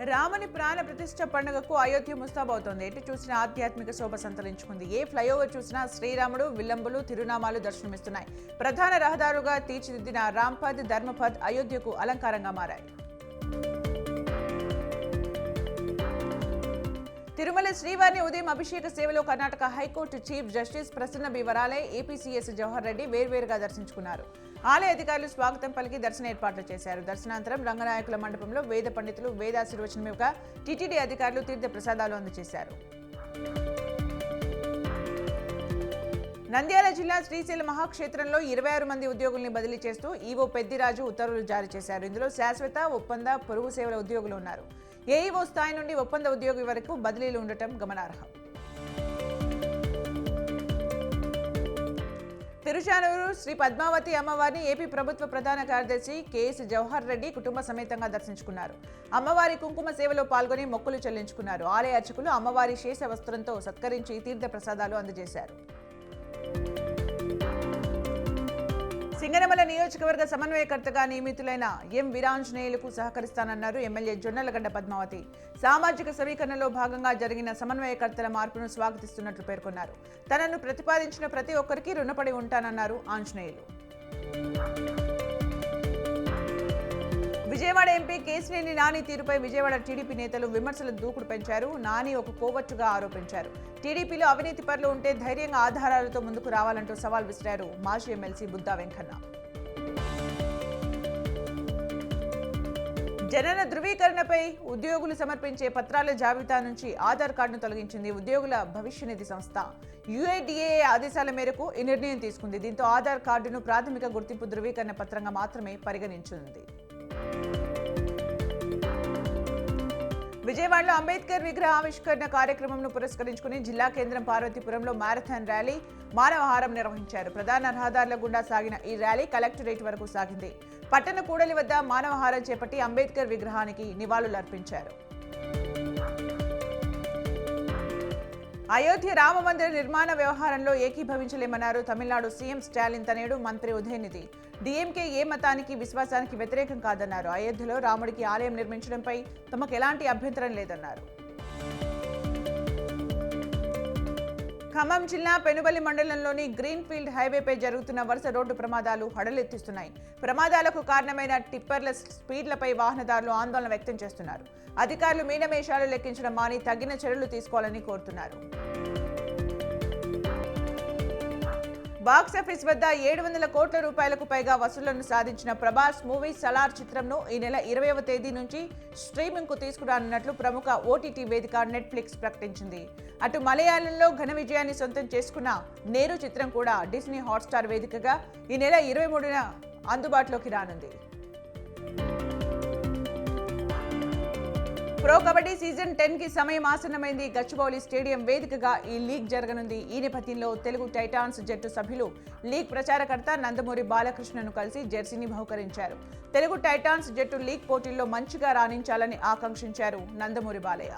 రాముని ప్రాణ ప్రతిష్ఠ పండుగకు అయోధ్య ముస్తాబవుతోంది. ఎటు చూసినా ఆధ్యాత్మిక శోభ సంతరించుకుంది. ఏ ఫ్లైఓవర్ చూసినా శ్రీరాముడు, విల్లంబులు, తిరునామాలు దర్శనమిస్తున్నాయి. ప్రధాన రహదారుగా తీర్చిదిద్దిన రాంపథ్, ధర్మపథ్ అయోధ్యకు అలంకారంగా మారాయి. తిరుమల శ్రీవారిని ఉదయం అభిషేక సేవలో Karnataka high court chief justice Prasanna B Varale, APCS Jawahar Reddy వేర్వేరుగా దర్శించుకున్నారు. ఆలయ అధికారులు స్వాగతం పలికి దర్శన ఏర్పాట్లు చేశారు. దర్శనానంతరం రంగనాయకుల మండపంలో వేద పండితులు వేదాశీర్వచనమివ్వగా టీటీడీ అధికారులు తీర్థ ప్రసాదాలు అందజేశారు. నంద్యాల జిల్లా శ్రీశైల మహాక్షేత్రంలో 26 మంది ఉద్యోగుల్ని బదిలీ చేస్తూ ఈవో పెద్దిరాజు ఉత్తర్వులు జారీ చేశారు. ఇందులో శాశ్వత, ఒప్పంద, పొరుగు సేవల ఉద్యోగులు ఉన్నారు. ఏఈఓ స్థాయి నుండి ఒప్పంద ఉద్యోగి వరకు బదిలీలు ఉండటం గమనార్హం. తిరుచానూరు శ్రీ పద్మావతి అమ్మవారిని ఏపీ ప్రభుత్వ ప్రధాన కార్యదర్శి కేఎస్ జవహర్ రెడ్డి కుటుంబ సమేతంగా దర్శించుకున్నారు. అమ్మవారి కుంకుమ సేవలో పాల్గొని మొక్కులు చెల్లించుకున్నారు. ఆలయ అర్చకులు అమ్మవారి శేష వస్త్రంతో సత్కరించి తీర్థ ప్రసాదాలు అందజేశారు. సింగనమల నియోజకవర్గ సమన్వయకర్తగా నియమితులైన ఎం వీరాంజనేయులకు సహకరిస్తానన్నారు ఎమ్మెల్యే జొన్నలగడ్డ పద్మావతి. సామాజిక సమీకరణలో భాగంగా జరిగిన సమన్వయకర్తల మార్పును స్వాగతిస్తున్నట్లు పేర్కొన్నారు. తనను ప్రతిపాదించిన ప్రతి ఒక్కరికి రుణపడి ఉంటానన్నారు ఆంజనేయులు. విజయవాడ ఎంపీ కేశినేని నాని తీరుపై విజయవాడ టీడీపీ నేతలు విమర్శల దూకుడు పెంచారు. నాని ఒక కోవట్టుగా ఆరోపించారు. టీడీపీలో అవినీతి పరులు ఉంటే ధైర్యంగా ఆధారాలతో ముందుకు రావాలంటూ సవాల్ విసిరారు మాజీ ఎమ్మెల్సీ బుద్దా వెంకన్న. జనన ధృవీకరణపై ఉద్యోగులు సమర్పించే పత్రాల జాబితా నుంచి ఆధార్ కార్డును తొలగించింది ఉద్యోగుల భవిష్య నిధి సంస్థ. యుఐడిఏ ఆదేశాల మేరకు ఈ నిర్ణయం తీసుకుంది. దీంతో ఆధార్ కార్డును ప్రాథమిక గుర్తింపు ధృవీకరణ పత్రంగా మాత్రమే పరిగణించనుంది. విజయవాడలో అంబేద్కర్ విగ్రహ ఆవిష్కరణ కార్యక్రమంను పురస్కరించుకుని జిల్లా కేంద్రం పార్వతీపురంలో మారథాన్ ర్యాలీ, మానవహారం నిర్వహించారు. ప్రధాన రహదారుల గుండా సాగిన ఈ ర్యాలీ కలెక్టరేట్ వరకు సాగింది. పట్టణ కూడలి వద్ద మానవహారం చేపట్టి అంబేద్కర్ విగ్రహానికి నివాళులర్పించారు. అయోధ్య రామ మందిర నిర్మాణ వ్యవహారంలో ఏకీభవించలేమన్నారు తమిళనాడు సీఎం స్టాలిన్ తనయుడు మంత్రి ఉదయనిధి. డీఎంకే ఏ మతానికి, విశ్వాసానికి వ్యతిరేకం కాదన్నారు. అయోధ్యలో రాముడికి ఆలయం నిర్మించడంపై తమకు ఎలాంటి అభ్యంతరం లేదన్నారు. ఖమ్మం జిల్లా పెనుబల్లి మండలంలోని గ్రీన్ ఫీల్డ్ హైవేపై జరుగుతున్న వరుస రోడ్డు ప్రమాదాలు హడలెత్తిస్తున్నాయి. ప్రమాదాలకు కారణమైన టిప్పర్ల స్పీడ్లపై వాహనదారులు ఆందోళన వ్యక్తం చేస్తున్నారు. అధికారులు మీనమేషాలు లెక్కించడం మాని తగిన చర్యలు తీసుకోవాలని కోరుతున్నారు. బాక్సాఫీస్ వద్ద 700 కోట్ల రూపాయలకు పైగా వసూళ్లను సాధించిన ప్రభాస్ మూవీ సలార్ చిత్రంను ఈ నెల 20వ తేదీ నుంచి స్ట్రీమింగ్కు తీసుకురానున్నట్లు ప్రముఖ ఓటీటీ వేదిక నెట్ఫ్లిక్స్ ప్రకటించింది. అటు మలయాళంలో ఘన విజయాన్ని సొంతం చేసుకున్న నేరు చిత్రం కూడా డిస్నీ హాట్స్టార్ వేదికగా ఈ నెల 23న అందుబాటులోకి రానుంది. ప్రో కబడ్డీ సీజన్ 10కి సమయం ఆసన్నమైంది. గచ్చిబౌలి స్టేడియం వేదికగా ఈ లీగ్ జరగనుంది. ఈ నేపథ్యంలో తెలుగు టైటాన్స్ జట్టు సభ్యులు లీగ్ ప్రచారకర్త నందమూరి బాలకృష్ణను కలిసి జెర్సీని బహుకరించారు. తెలుగు టైటాన్స్ జట్టు లీగ్ పోటీల్లో మంచిగా రాణించాలని ఆకాంక్షించారు నందమూరి బాలయ్య.